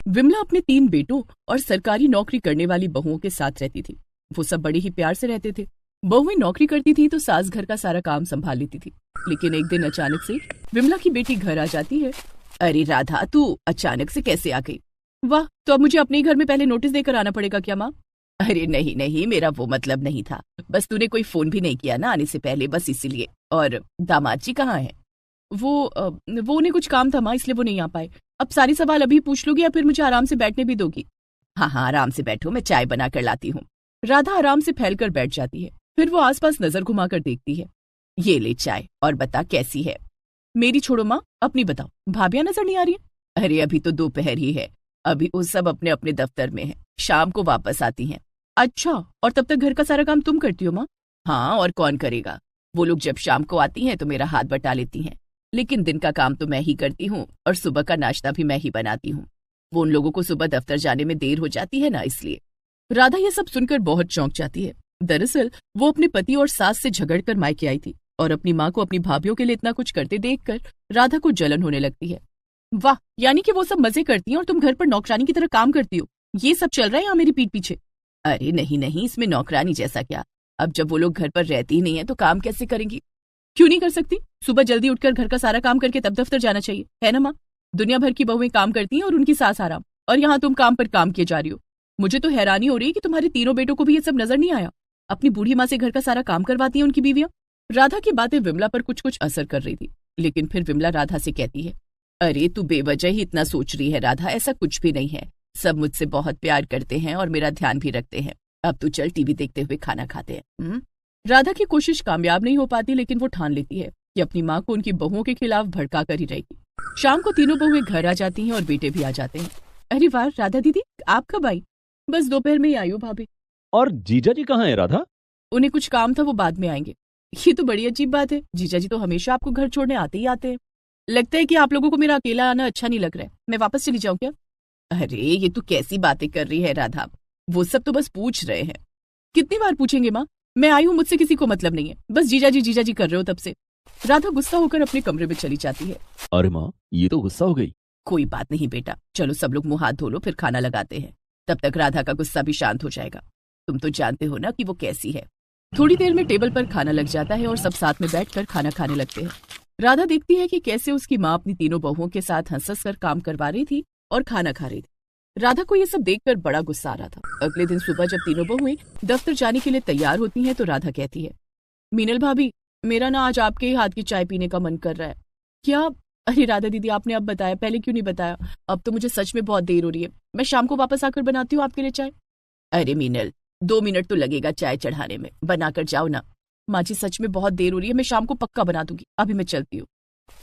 विमला अपने 3 बेटों और सरकारी नौकरी करने वाली बहुओं के साथ रहती थी। वो सब बड़े ही प्यार से रहते थे। बहुएं नौकरी करती थी तो सास घर का सारा काम संभाल लेती थी। लेकिन एक दिन अचानक से विमला की बेटी घर आ जाती है। अरे राधा, तू अचानक से कैसे आ गई? वाह, तो अब मुझे अपने घर में पहले नोटिस देकर आना पड़ेगा क्या माँ? अरे नहीं नहीं, मेरा वो मतलब नहीं था। बस तूने कोई फोन भी नहीं किया ना आने से पहले, बस इसीलिए। और दामाद जी कहाँ है? वो उन्हें कुछ काम था माँ, इसलिए वो नहीं आ पाए। अब सारी सवाल अभी पूछ लोगी या फिर मुझे आराम से बैठने भी दोगी? हाँ हाँ, आराम से बैठो, मैं चाय बना कर लाती हूँ। राधा आराम से फैलकर बैठ जाती है। फिर वो आसपास नजर घुमाकर देखती है। ये ले चाय, और बता कैसी है? मेरी छोड़ो माँ, अपनी बताओ। भाभियां नजर नहीं आ रही है? अरे अभी तो दोपहर ही है, अभी वो सब अपने अपने दफ्तर में है, शाम को वापस आती हैं। अच्छा, और तब तक घर का सारा काम तुम करती हो माँ? हाँ, और कौन करेगा। वो लोग जब शाम को आती हैं तो मेरा हाथ बटा लेती हैं, लेकिन दिन का काम तो मैं ही करती हूँ और सुबह का नाश्ता भी मैं ही बनाती हूँ। वो उन लोगों को सुबह दफ्तर जाने में देर हो जाती है ना, इसलिए। राधा ये सब सुनकर बहुत चौंक जाती है। दरअसल वो अपने पति और सास से झगड़कर मायके आई थी और अपनी माँ को अपनी भाभीयों के लिए इतना कुछ करते देखकर राधा को जलन होने लगती है। वाह, यानी कि वो सब मजे करती हैं और तुम घर पर नौकरानी की तरह काम करती हो। ये सब चल रहा है यहाँ मेरी पीठ पीछे? अरे नहीं नहीं, इसमें नौकरानी जैसा क्या। अब जब वो लोग घर पर रहती ही नहीं है तो काम कैसे करेंगी? क्यों नहीं कर सकती? सुबह जल्दी उठकर घर का सारा काम करके तब दफ्तर जाना चाहिए, है ना माँ? दुनिया भर की बहुएं काम करती हैं और उनकी सास आराम, और यहाँ तुम काम पर काम किए जा रही हो। मुझे तो हैरानी हो रही है कि तुम्हारे तीनों बेटों को भी ये सब नजर नहीं आया। अपनी बूढ़ी माँ से घर का सारा काम करवाती है उनकी बीवियां। राधा की बातें विमला पर कुछ कुछ असर कर रही थी, लेकिन फिर विमला राधा से कहती है, अरे तू बेवजह ही इतना सोच रही है राधा, ऐसा कुछ भी नहीं है। सब मुझसे बहुत प्यार करते हैं और मेरा ध्यान भी रखते हैं। अब तू चल, टीवी देखते हुए खाना खाते हैं। राधा की कोशिश कामयाब नहीं हो पाती, लेकिन वो ठान लेती है कि अपनी माँ को उनकी बहुओं के खिलाफ भड़का कर ही रहेगी। शाम को तीनों बहुएं घर आ जाती हैं और बेटे भी आ जाते हैं। अरे वाह राधा दीदी, आप कब आई? बस दोपहर में ही आई हूँ भाभी। और जीजा जी कहाँ है राधा? उन्हें कुछ काम था, वो बाद में आएंगे। ये तो बड़ी अजीब बात है, जीजा जी तो हमेशा आपको घर छोड़ने आते ही आते हैं। लगता है कि आप लोगों को मेरा अकेला आना अच्छा नहीं लग रहा है। मैं वापस चली जाऊं क्या? अरे ये तू कैसी बातें कर रही है राधा, वो सब तो बस पूछ रहे हैं। कितनी बार पूछेंगे माँ? मैं आई हूँ, मुझसे किसी को मतलब नहीं है, बस जीजा जी कर रहे हो तब से। राधा गुस्सा होकर अपने कमरे में चली जाती है। अरे माँ, ये तो गुस्सा हो गई। कोई बात नहीं बेटा, चलो सब लोग मुंह हाथ धो लो, फिर खाना लगाते हैं। तब तक राधा का गुस्सा भी शांत हो जाएगा। तुम तो जानते हो ना कि वो कैसी है। थोड़ी देर में टेबल पर खाना लग जाता है और सब साथ में बैठकर खाना खाने लगते हैं। राधा देखती है कि कैसे उसकी माँ अपनी तीनों बहुओं के साथ हंस कर काम करवा रही थी और खाना खा रही थी। राधा को ये सब देखकर बड़ा गुस्सा आ रहा था। अगले दिन सुबह जब तीनों बहुएं दफ्तर जाने के लिए तैयार होती हैं तो राधा कहती है, मीनल भाभी, मेरा ना आज आपके ही हाथ की चाय पीने का मन कर रहा है। क्या? अरे राधा दीदी, आपने अब बताया, पहले क्यों नहीं बताया? अब तो मुझे सच में बहुत देर हो रही है, मैं शाम को वापस आकर बनाती हूँ आपके लिए चाय। अरे मीनल, 2 मिनट तो लगेगा चाय चढ़ाने में, बनाकर जाओ ना। माँ जी सच में बहुत देर हो रही है, मैं शाम को पक्का बना दूंगी, अभी मैं चलती हूँ।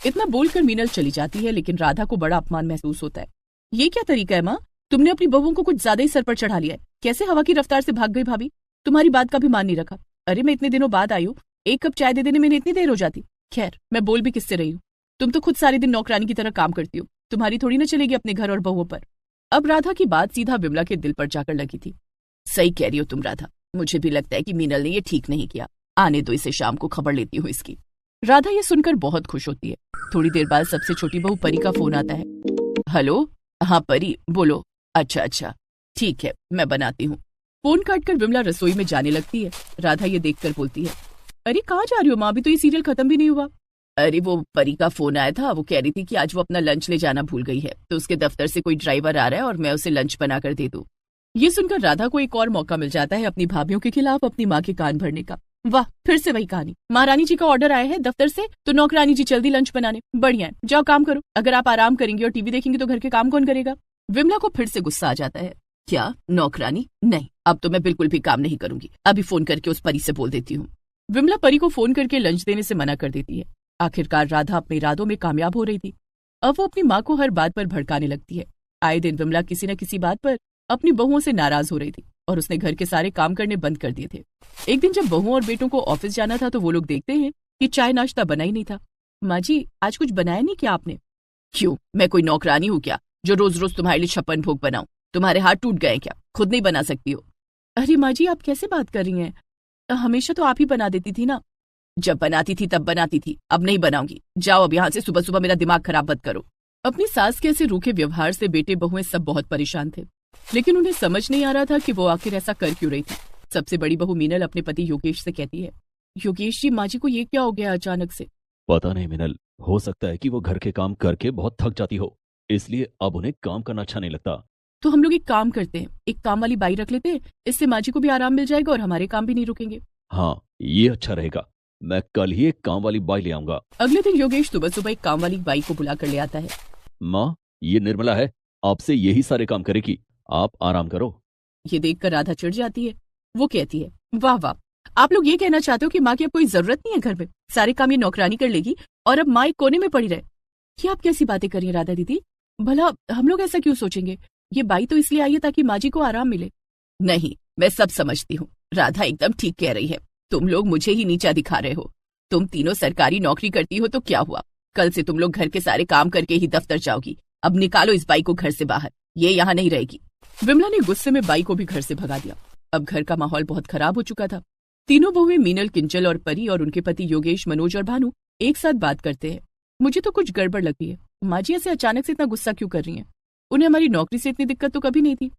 इतना बोलकर मीनल चली जाती है, लेकिन राधा को बड़ा अपमान महसूस होता है। ये क्या तरीका है माँ? तुमने अपनी बहुओं को कुछ ज्यादा ही सर पर चढ़ा लिया है। कैसे हवा की रफ्तार से भाग गई भाभी? तुम्हारी बात का भी मान नहीं रखा। अरे मैं इतने दिनों बाद आई हूँ, 1 कप चाय दे देने में इतनी देर हो जाती? खैर, मैं बोल भी किससे रही हूँ? तुम तो खुद सारे दिन नौकरानी की तरह काम करती हो, तुम्हारी थोड़ी ना चलेगी अपने घर और बहुओं पर। अब राधा की बात सीधा विमला के दिल पर जाकर लगी थी। सही कह रही हो तुम राधा, मुझे भी लगता है कि मीनल ने ये ठीक नहीं किया। आने दो इसे, शाम को खबर लेती हूँ इसकी। राधा ये सुनकर बहुत खुश होती है। थोड़ी देर बाद सबसे छोटी बहू परी का फोन आता है। हेलो, हाँ परी बोलो। अच्छा, ठीक है, मैं बनाती हूँ। फोन काटकर विमला रसोई में जाने लगती है। राधा ये देखकर बोलती है, अरे कहाँ जा रही हो माँ, अभी तो ये सीरियल खत्म भी नहीं हुआ। अरे वो परी का फोन आया था, वो कह रही थी कि आज वो अपना लंच ले जाना भूल गई है, तो उसके दफ्तर से कोई ड्राइवर आ रहा है और मैं उसे लंच बनाकर दे दूं। ये सुनकर राधा को एक और मौका मिल जाता है अपनी भाभीयों के खिलाफ अपनी माँ के कान भरने का। वाह, फिर से वही कहानी। महारानी जी का ऑर्डर आया है दफ्तर से, तो नौकरानी जी जल्दी लंच बनाने। बढ़िया है, जाओ काम करो। अगर आप आराम करेंगे और टीवी देखेंगे तो घर के काम कौन करेगा? विमला को फिर से गुस्सा आ जाता है। क्या नौकरानी? नहीं, अब तो मैं बिल्कुल भी काम नहीं करूंगी। अभी फोन करके उस परी से बोल देती हूँ। विमला परी को फोन करके लंच देने से मना कर देती है। आखिरकार राधा अपने इरादों में कामयाब हो रही थी। अब वो अपनी माँ को हर बात पर भड़काने लगती है। आए दिन विमला किसी न किसी बात पर अपनी बहुओं से नाराज हो रही थी और उसने घर के सारे काम करने बंद कर दिए थे। एक दिन जब बहुओं और बेटों को ऑफिस जाना था तो वो लोग देखते हैं कि चाय नाश्ता बना ही नहीं था। माँ जी, आज कुछ बनाया नहीं क्या आपने? क्यों, मैं कोई नौकरानी हूँ क्या जो रोज रोज तुम्हारे लिए छप्पन भोग बनाऊं? तुम्हारे हाथ टूट गए क्या? खुद नहीं बना सकती हो? अरे माँ जी, आप कैसे बात कर रही हैं? हमेशा तो आप ही बना देती थी ना। जब बनाती थी तब बनाती थी, अब नहीं बनाऊंगी। जाओ अब यहाँ से, सुबह सुबह मेरा दिमाग खराब मत करो। अपनी सास के ऐसे रूखे व्यवहार से बेटे बहुएं सब बहुत परेशान थे, लेकिन उन्हें समझ नहीं आ रहा था कि वो आखिर ऐसा कर क्यों रही थी। सबसे बड़ी बहू मीनल अपने पति योगेश से कहती है, योगेश जी, माँ जी को ये क्या हो गया अचानक से? पता नहीं मिनल, हो सकता है कि वो घर के काम करके बहुत थक जाती हो, इसलिए अब उन्हें काम करना अच्छा नहीं लगता। तो हम लोग एक काम करते हैं, एक काम वाली बाई रख लेते हैं, इससे माँ जी को भी आराम मिल जाएगा और हमारे काम भी नहीं रुकेंगे। हाँ, ये अच्छा रहेगा। मैं कल ही एक काम वाली बाई ले आऊंगा। अगले दिन योगेश सुबह सुबह एक काम वाली बाई को बुला कर ले आता है। माँ, ये निर्मला है, आपसे यही सारे काम करेगी, आप आराम करो। ये देखकर राधा चिढ़ जाती है। वो कहती है, वाह वाह, आप लोग ये कहना चाहते हो कि माँ की अब कोई जरूरत नहीं है घर में, सारे काम ये नौकरानी कर लेगी और अब माँ एक कोने में पड़ी रहे। ये आप कैसी बातें कर रही हैं राधा दीदी? भला हम लोग ऐसा क्यों सोचेंगे? ये बाई तो इसलिए आई है ताकि माँ जी को आराम मिले। नहीं, मैं सब समझती हूँ, राधा एकदम ठीक कह रही है। तुम लोग मुझे ही नीचा दिखा रहे हो। तुम तीनों सरकारी नौकरी करती हो तो क्या हुआ, कल से तुम लोग घर के सारे काम करके ही दफ्तर जाओगी। अब निकालो इस बाई को घर से बाहर, ये यहाँ नहीं रहेगी। विमला ने गुस्से में बाई को भी घर से भगा दिया। अब घर का माहौल बहुत खराब हो चुका था। तीनों बहुएं मीनल, किंचल और परी और उनके पति योगेश, मनोज और भानु एक साथ बात करते हैं। मुझे तो कुछ गड़बड़ लगती है, माँ जी ऐसे अचानक से इतना गुस्सा क्यों कर रही हैं? उन्हें हमारी नौकरी से इतनी दिक्कत तो कभी नहीं थी।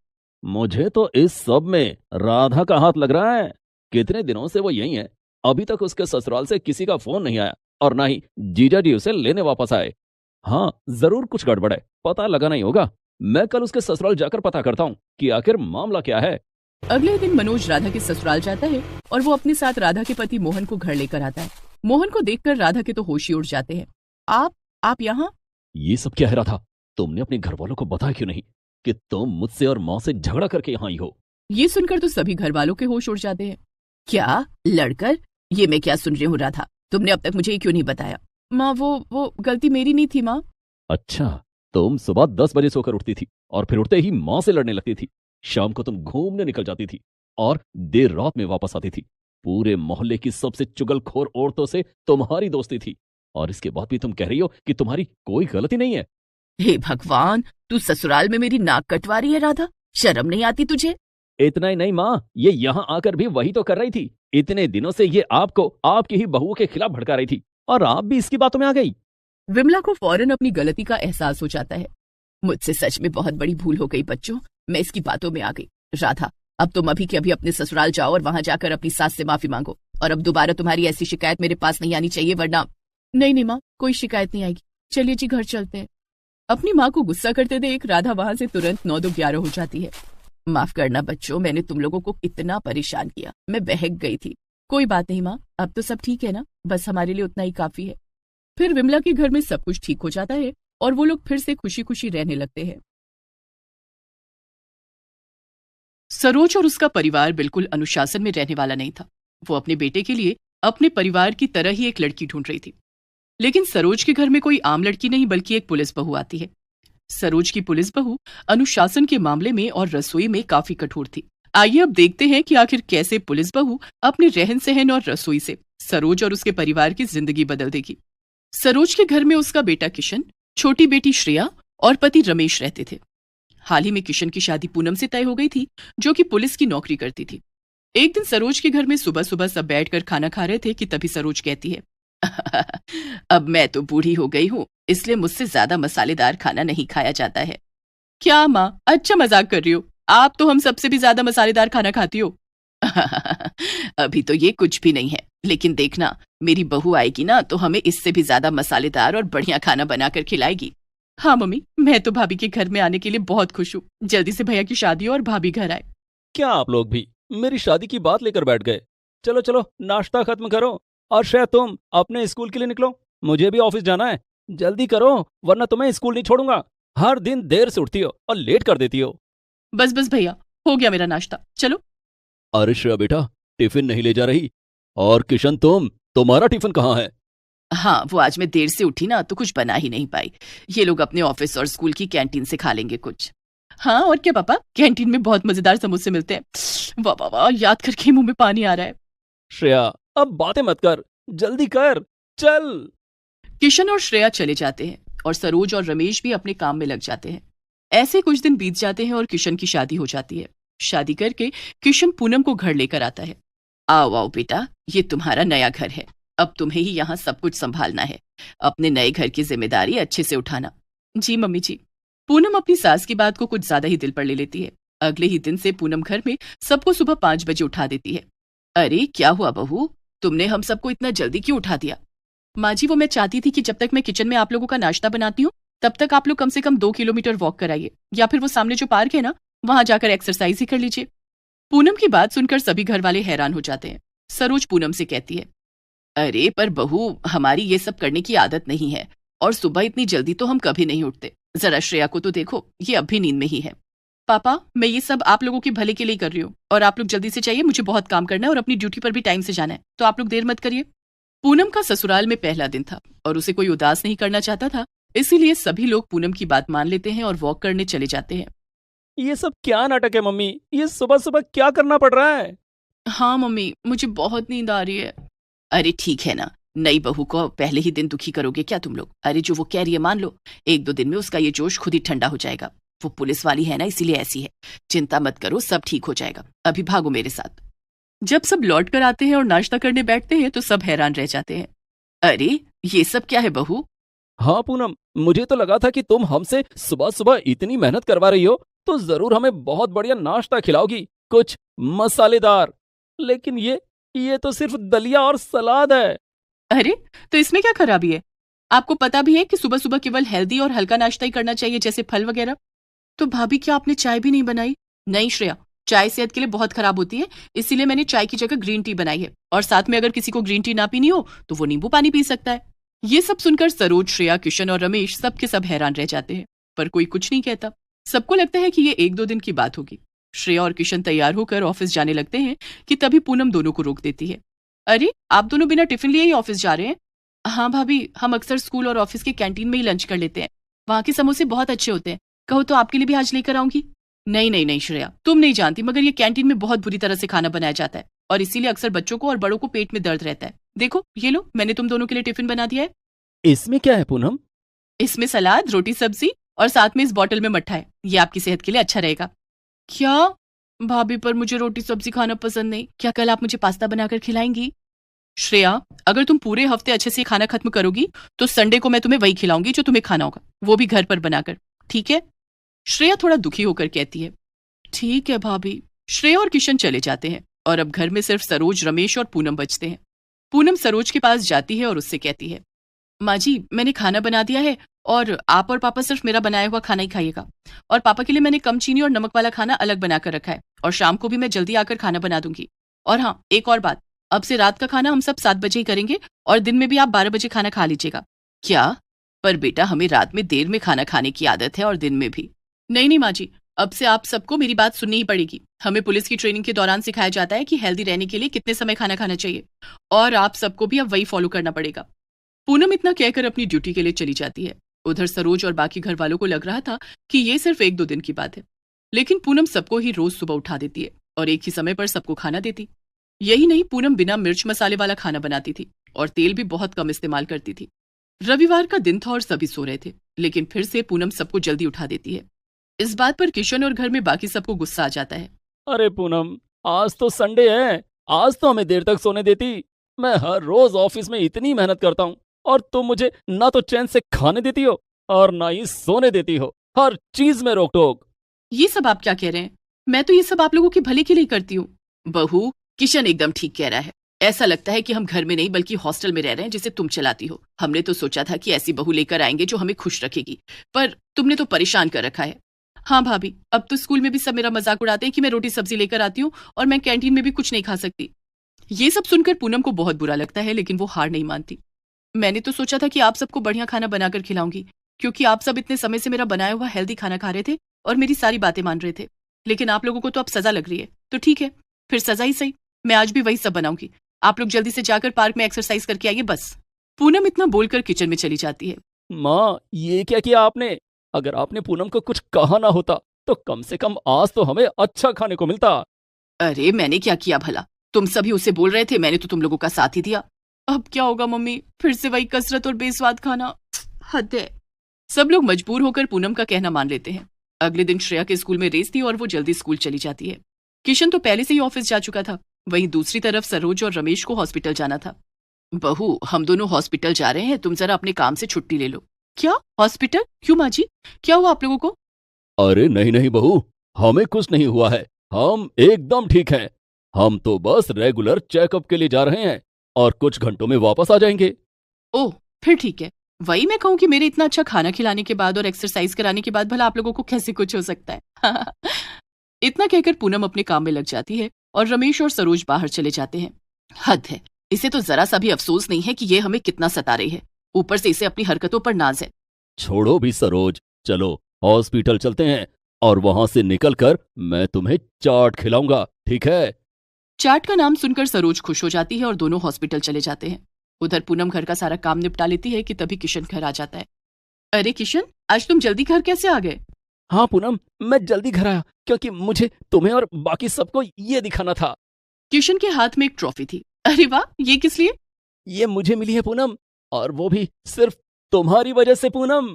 मुझे तो इस सब में राधा का हाथ लग रहा है। कितने दिनों से वो यही है, अभी तक उसके ससुराल से किसी का फोन नहीं आया और ना ही जीजा जी उसे लेने वापस आए। हाँ, जरूर कुछ गड़बड़ है, पता लगाना ही होगा। मैं कल उसके ससुराल जाकर पता करता हूँ कि आखिर मामला क्या है। अगले दिन मनोज राधा के ससुराल जाता है और वो अपने साथ राधा के पति मोहन को घर लेकर आता है। मोहन को देखकर राधा के तो होश ही उड़ जाते हैं। आप यहाँ? ये सब क्या है राधा? तुमने अपने घर वालों को बताया क्यों नहीं कि तुम मुझसे और माँ से झगड़ा करके यहाँ आई हो? ये सुनकर तो सभी घर वालों के होश उड़ जाते हैं। क्या लड़कर? ये मैं क्या सुन रही हूँ राधा, तुमने अब तक मुझे ये क्यों नहीं बताया? माँ, वो गलती मेरी नहीं थी माँ। अच्छा, तुम सुबह 10 बजे सोकर उठती थी और फिर उठते ही माँ से लड़ने लगती थी। शाम को तुम घूमने निकल जाती थी और देर रात में वापस आती थी। पूरे मोहल्ले की सबसे चुगलखोर औरतों से तुम्हारी दोस्ती थी और इसके बाद भी तुम कह रही हो कि तुम्हारी कोई गलती नहीं है। हे भगवान, तू ससुराल में मेरी नाक कटवा रही है राधा, शर्म नहीं आती तुझे? इतना ही नहीं माँ, ये यहाँ आकर भी वही तो कर रही थी। इतने दिनों से ये आपको आपकी ही बहुओं के खिलाफ भड़का रही थी और आप भी इसकी बातों में आ गई। विमला को फौरन अपनी गलती का एहसास हो जाता है। मुझसे सच में बहुत बड़ी भूल हो गई बच्चों, मैं इसकी बातों में आ गई। राधा, अब तुम अभी के अभी अपने ससुराल जाओ और वहां जाकर अपनी सास से माफी मांगो और अब दोबारा तुम्हारी ऐसी शिकायत मेरे पास नहीं आनी चाहिए, वरना। नहीं माँ, कोई शिकायत नहीं आएगी, चलिए जी घर चलते हैं। अपनी माँ को गुस्सा करते देख राधा वहां से तुरंत 9-11 हो जाती है। माफ करना बच्चों, मैंने तुम लोगों को कितना परेशान किया, मैं बहक गई थी। कोई बात नहीं माँ, अब तो सब ठीक है ना, बस हमारे लिए उतना ही काफी है। फिर विमला के घर में सब कुछ ठीक हो जाता है और वो लोग फिर से खुशी खुशी रहने लगते हैं। सरोज और उसका परिवार बिल्कुल अनुशासन में रहने वाला नहीं था। वो अपने बेटे के लिए अपने परिवार की तरह ही एक लड़की ढूंढ रही थी, लेकिन सरोज के घर में कोई आम लड़की नहीं बल्कि एक पुलिस बहू आती है। सरोज की पुलिस बहू अनुशासन के मामले में और रसोई में काफी कठोर थी। आइए अब देखते हैं कि आखिर कैसे पुलिस बहू अपने रहन सहन और रसोई से सरोज और उसके परिवार की जिंदगी बदल देगी। सरोज के घर में उसका बेटा किशन, छोटी बेटी श्रेया और पति रमेश रहते थे। हाल ही में किशन की शादी पूनम से तय हो गई थी, जो कि पुलिस की नौकरी करती थी। एक दिन सरोज के घर में सुबह सुबह सब बैठकर खाना खा रहे थे कि तभी सरोज कहती है, अब मैं तो बूढ़ी हो गई हूँ, इसलिए मुझसे ज्यादा मसालेदार खाना नहीं खाया जाता है। क्या माँ, अच्छा मजाक कर रही हो? आप तो हम सबसे भी ज्यादा मसालेदार खाना खाती हो। अभी तो ये कुछ भी नहीं है, लेकिन देखना मेरी बहू आएगी ना तो हमें इससे भी ज्यादा मसालेदार और बढ़िया खाना बनाकर खिलाएगी। हाँ मम्मी, मैं तो भाभी के घर में आने के लिए बहुत खुश हूँ। जल्दी से भैया की शादी हो और भाभी घर आए। क्या आप लोग भी मेरी शादी की बात लेकर बैठ गए? चलो चलो, नाश्ता खत्म करो और शायद तुम अपने स्कूल के लिए निकलो। मुझे भी ऑफिस जाना है, जल्दी करो वरना तुम्हें स्कूल नहीं छोड़ूंगा। हर दिन देर से उठती हो और लेट कर देती हो। बस बस भैया, हो गया मेरा नाश्ता, चलो। अरे श्रेया बेटा, टिफिन नहीं ले जा रही? और किशन, तुम्हारा टिफिन कहाँ है? हाँ, वो आज मैं देर से उठी ना तो कुछ बना ही नहीं पाई। ये लोग अपने ऑफिस और स्कूल की कैंटीन से खा लेंगे कुछ। हाँ और क्या पापा, कैंटीन में बहुत मजेदार समोसे मिलते हैं। वाह वाह वाह, याद करके मुंह में पानी आ रहा है। श्रेया, अब बातें मत कर, जल्दी कर, चल। किशन और श्रेया चले जाते हैं और सरोज और रमेश भी अपने काम में लग जाते हैं। ऐसे कुछ दिन बीत जाते हैं और किशन की शादी हो जाती है। शादी करके किशन पूनम को घर लेकर आता है। आओ आओ बेटा, ये तुम्हारा नया घर है, अब तुम्हें ही यहाँ सब कुछ संभालना है। अपने नए घर की जिम्मेदारी अच्छे से उठाना। जी मम्मी जी। पूनम अपनी सास की बात को कुछ ज्यादा ही दिल पर ले लेती है। अगले ही दिन से पूनम घर में सबको सुबह 5 बजे उठा देती है। अरे क्या हुआ बहू, तुमने हम सबको इतना जल्दी क्यों उठा दिया? माँ जी, वो मैं चाहती थी कि जब तक मैं किचन में आप लोगों का नाश्ता बनाती हूँ तब तक आप लोग कम से कम 2 किलोमीटर वॉक कराइए, या फिर वो सामने जो पार्क है ना, वहां जाकर एक्सरसाइज ही कर लीजिए। पूनम की बात सुनकर सभी घर वाले हैरान हो जाते हैं। सरोज पूनम से कहती है, अरे पर बहू, हमारी ये सब करने की आदत नहीं है, और सुबह इतनी जल्दी तो हम कभी नहीं उठते। जरा श्रेया को तो देखो, ये अब भी नींद में ही है। पापा, मैं ये सब आप लोगों के भले के लिए कर रही हूँ, और आप लोग जल्दी से चाहिए, मुझे बहुत काम करना है और अपनी ड्यूटी पर भी टाइम से जाना है, तो आप लोग देर मत करिए। पूनम का ससुराल में पहला दिन था और उसे कोई उदास नहीं करना चाहता था, इसीलिए सभी लोग पूनम की बात मान लेते हैं और वॉक करने चले जाते हैं। ये सब क्या नाटक है मम्मी? ये सुबह सुबह क्या करना पड़ रहा है? हाँ मम्मी, मुझे बहुत नींद आ रही है। अरे ठीक है ना, नई बहू को पहले ही दिन दुखी करोगे क्या तुम लोग? अरे जो वो कह रही है मान लो, 1-2 दिन में उसका ये जोश खुद ही ठंडा हो जाएगा। वो पुलिस वाली है ना, इसीलिए ऐसी है। चिंता मत करो, सब ठीक हो जाएगा। अभी भागो मेरे साथ। जब सब लौट कर आते हैं और नाश्ता करने बैठते हैं तो सब हैरान रह जाते हैं। अरे ये सब क्या है बहू? हाँ पूनम, मुझे तो लगा था कि तुम हमसे सुबह सुबह इतनी मेहनत करवा रही हो तो जरूर हमें बहुत बढ़िया नाश्ता खिलाओगी, कुछ मसालेदार। लेकिन ये तो सिर्फ दलिया और सलाद है। अरे तो इसमें क्या खराबी है? आपको पता भी है कि सुबह सुबह केवल हेल्दी और हल्का नाश्ता ही करना चाहिए, जैसे फल वगैरह। तो भाभी, क्या आपने चाय भी नहीं बनाई? नहीं श्रेया, चाय सेहत के लिए बहुत खराब होती है, इसीलिए मैंने चाय की जगह ग्रीन टी बनाई है, और साथ में अगर किसी को ग्रीन टी ना पीनी हो तो वो नींबू पानी पी सकता है। ये सब सुनकर सरोज, श्रेया, किशन और रमेश सब के सब हैरान रह जाते हैं, पर कोई कुछ नहीं कहता। सबको लगता है कि ये 1-2 दिन की बात होगी। श्रेया और किशन तैयार होकर ऑफिस जाने लगते हैं कि तभी पूनम दोनों को रोक देती है। अरे आप दोनों बिना टिफिन लिए ही ऑफिस जा रहे हैं? हाँ भाभी, हम अक्सर स्कूल और ऑफिस के कैंटीन में ही लंच कर लेते हैं। वहाँ के समोसे बहुत अच्छे होते हैं, कहो तो आपके लिए भी आज लेकर आऊंगी। नहीं नहीं नहीं श्रेया, तुम नहीं जानती, मगर ये कैंटीन में बहुत बुरी तरह से खाना बनाया जाता है, और इसीलिए अक्सर बच्चों को और बड़ों को पेट में दर्द रहता है। देखो ये लो, मैंने तुम दोनों के लिए टिफिन बना दिया है। इसमें क्या है पूनम? इसमें सलाद, रोटी, सब्जी, और साथ में इस बॉटल में मट्ठा है। ये आपकी सेहत के लिए अच्छा रहेगा। क्या? भाभी, पर मुझे रोटी सब्जी खाना पसंद नहीं, क्या कल आप मुझे पास्ता बनाकर खिलाएंगी? श्रेया, अगर तुम पूरे हफ्ते अच्छे से खाना खत्म करोगी तो संडे को मैं तुम्हें वही खिलाऊंगी जो तुम्हें खाना होगा, वो भी घर पर बनाकर, ठीक है? श्रेया थोड़ा दुखी होकर कहती है, ठीक है भाभी। श्रेया और किशन चले जाते हैं और अब घर में सिर्फ सरोज, रमेश और पूनम बचते हैं। पूनम सरोज के पास जाती है और उससे कहती है, माँ जी, मैंने खाना बना दिया है, और आप और पापा सिर्फ मेरा बनाया हुआ खाना ही खाइएगा, और पापा के लिए मैंने कम चीनी और नमक वाला खाना अलग बनाकर रखा है, और शाम को भी मैं जल्दी आकर खाना बना दूंगी। और हाँ, एक और बात, अब से रात का खाना हम सब 7 बजे ही करेंगे, और दिन में भी आप 12 बजे खाना खा लीजिएगा। क्या? पर बेटा, हमें रात में देर में खाना खाने की आदत है और दिन में भी। नहीं नहीं माँ जी, अब से आप सबको मेरी बात सुननी ही पड़ेगी। हमें पुलिस की ट्रेनिंग के दौरान सिखाया जाता है कि हेल्दी रहने के लिए कितने समय खाना खाना चाहिए, और आप सबको भी अब वही फॉलो करना पड़ेगा। पूनम इतना कहकर अपनी ड्यूटी के लिए चली जाती है। उधर सरोज और बाकी घर वालों को लग रहा था कि ये सिर्फ 1-2 दिन की बात है, लेकिन पूनम सबको ही रोज सुबह उठा देती है और एक ही समय पर सबको खाना देती। यही नहीं, पूनम बिना मिर्च मसाले वाला खाना बनाती थी और तेल भी बहुत कम इस्तेमाल करती थी। रविवार का दिन था और सभी सो रहे थे, लेकिन फिर से पूनम सबको जल्दी उठा देती है। इस बात पर किशन और घर में बाकी सबको गुस्सा आ जाता है। अरे पूनम, आज तो संडे है, आज तो हमें देर तक सोने देती। मैं हर रोज ऑफिस में इतनी मेहनत करता हूँ और तुम मुझे ना तो चैन से खाने देती हो और ना ही सोने देती हो, हर चीज में रोक टोक। ये सब आप क्या कह रहे हैं? मैं तो ये सब आप लोगों के भले के लिए करती हूँ। बहू, किशन एकदम ठीक कह रहा है। ऐसा लगता है कि हम घर में नहीं बल्कि हॉस्टल में रह रहे हैं जिसे तुम चलाती हो। हमने तो सोचा था कि ऐसी बहू लेकर आएंगे जो हमें खुश रखेगी, पर तुमने तो परेशान कर रखा है। हाँ भाभी, अब तो स्कूल में भी सब मेरा मजाक उड़ाते हैं कि मैं रोटी सब्जी लेकर आती हूँ और मैं कैंटीन में भी कुछ नहीं खा सकती। ये सब सुनकर पूनम को बहुत बुरा लगता है, लेकिन वो हार नहीं मानती। मैंने तो सोचा था कि आप सबको बढ़िया खाना बनाकर खिलाऊंगी, क्योंकि आप सब इतने समय से मेरा बनाया हुआ हेल्दी खाना खा रहे थे और मेरी सारी बातें मान रहे थे। लेकिन आप लोगों को तो अब सजा लग रही है, तो ठीक है, फिर सजा ही सही। मैं आज भी वही सब बनाऊंगी। आप लोग जल्दी से जाकर पार्क में एक्सरसाइज करके आइए, बस। पूनम इतना बोलकर किचन में चली जाती है। माँ, ये क्या किया आपने? अगर आपने पूनम को कुछ कहा ना होता तो कम से कम आज तो हमें अच्छा खाने को मिलता। अरे मैंने क्या किया भला? तुम सभी उसे बोल रहे थे, मैंने तो तुम लोगों का साथ ही दिया। अब क्या होगा मम्मी, फिर से वही कसरत और बेस्वाद खाना। हद है। सब लोग मजबूर होकर पूनम का कहना मान लेते हैं। अगले दिन श्रेया के स्कूल में रेस थी और वो जल्दी स्कूल चली जाती है। किशन तो पहले से ही ऑफिस जा चुका था। वहीं दूसरी तरफ सरोज और रमेश को हॉस्पिटल जाना था। बहू, हम दोनों हॉस्पिटल जा रहे हैं, तुम जरा अपने काम से छुट्टी ले लो। क्या हॉस्पिटल? क्यों माँ जी, क्या हुआ आप लोगों को? अरे नहीं नहीं बहू, हमें कुछ नहीं हुआ है। हम एकदम ठीक हैं। हम तो बस रेगुलर चेकअप के लिए जा रहे हैं और कुछ घंटों में वापस आ जाएंगे। ओह, फिर ठीक है। वही मैं कहूँ कि मेरे इतना अच्छा खाना खिलाने के बाद और एक्सरसाइज कराने के बाद भला आप लोगों को कैसे कुछ हो सकता है? इतना कहकर पूनम अपने काम में लग जाती है और रमेश और सरोज बाहर चले जाते हैं। हद है, इसे तो जरा सा भी अफसोस नहीं है कि ये हमें कितना सता रही है। ऊपर से इसे अपनी हरकतों पर नाज है। छोड़ो भी सरोज, चलो हॉस्पिटल चलते हैं और वहां से निकलकर मैं तुम्हें चाट खिलाऊंगा, ठीक है? चाट का नाम सुनकर सरोज खुश हो जाती है और दोनों हॉस्पिटल चले जाते हैं। उधर पूनम घर का सारा काम निपटा लेती है कि तभी किशन घर आ जाता है। अरे किशन, आज तुम जल्दी घर कैसे आ गए? हाँ पूनम, मैं जल्दी घर आया क्योंकि मुझे तुम्हें और बाकी सबको ये दिखाना था। किशन के हाथ में एक ट्रॉफी थी। अरे वाह, ये किस लिए? ये मुझे मिली है पूनम, और वो भी सिर्फ तुम्हारी वजह से पूनम।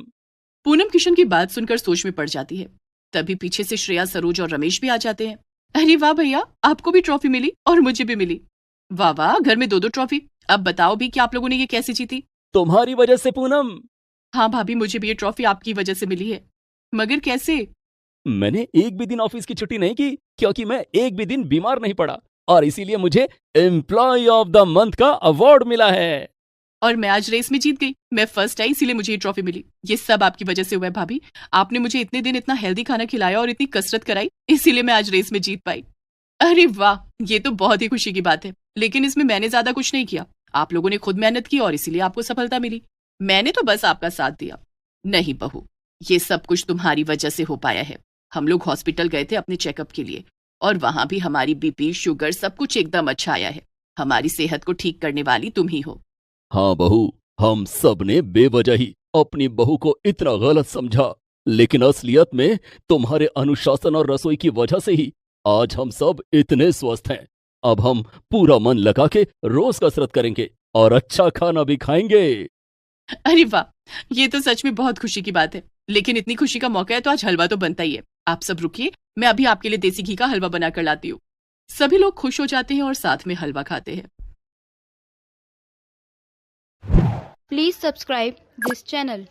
पूनम किशन की बात सुनकर सोच में पड़ जाती है। तभी पीछे से श्रेया, सरोज और रमेश भी आ जाते हैं। अरे वाह भैया, आपको भी ट्रॉफी मिली और मुझे भी मिली। वाह वाह, घर में 2-2 ट्रॉफी। अब बताओ भी कि आप लोगों ने ये कैसे जीती? तुम्हारी वजह से पूनम। हाँ भाभी, मुझे भी ये ट्रॉफी आपकी वजह से मिली है। मगर कैसे? मैंने एक भी दिन ऑफिस की छुट्टी नहीं की क्योंकि मैं एक भी दिन बीमार नहीं पड़ा, और इसीलिए मुझे एम्प्लॉय ऑफ द मंथ का अवार्ड मिला है। और मैं आज रेस में जीत गई। मैं फर्स्ट आई, इसीलिए मुझे ये ट्रॉफी मिली। ये सब आपकी वजह से हुआ है भाभी। आपने मुझे इतने दिन इतना हेल्दी खाना खिलाया और इतनी कसरत कराई, इसीलिए मैं आज रेस में जीत पाई। अरे वाह, ये तो बहुत ही खुशी की बात है। लेकिन इसमें मैंने ज्यादा कुछ नहीं किया। आप लोगों ने खुद मेहनत की और इसीलिए आपको सफलता मिली। मैंने तो बस आपका साथ दिया। नहीं बहू, ये सब कुछ तुम्हारी वजह से हो पाया है। हम लोग हॉस्पिटल गए थे अपने चेकअप के लिए और वहां भी हमारी बीपी, शुगर सब कुछ एकदम अच्छा आया है। हमारी सेहत को ठीक करने वाली तुम ही हो। हाँ बहू, हम सब ने बेवजह ही अपनी बहू को इतना गलत समझा, लेकिन असलियत में तुम्हारे अनुशासन और रसोई की वजह से ही आज हम सब इतने स्वस्थ हैं। अब हम पूरा मन लगा के रोज कसरत करेंगे और अच्छा खाना भी खाएंगे। अरे वाह, ये तो सच में बहुत खुशी की बात है। लेकिन इतनी खुशी का मौका है तो आज हलवा तो बनता ही है। आप सब रुकिए, मैं अभी आपके लिए देसी घी का हलवा बनाकर लाती हूँ। सभी लोग खुश हो जाते हैं और साथ में हलवा खाते हैं। Please subscribe this channel.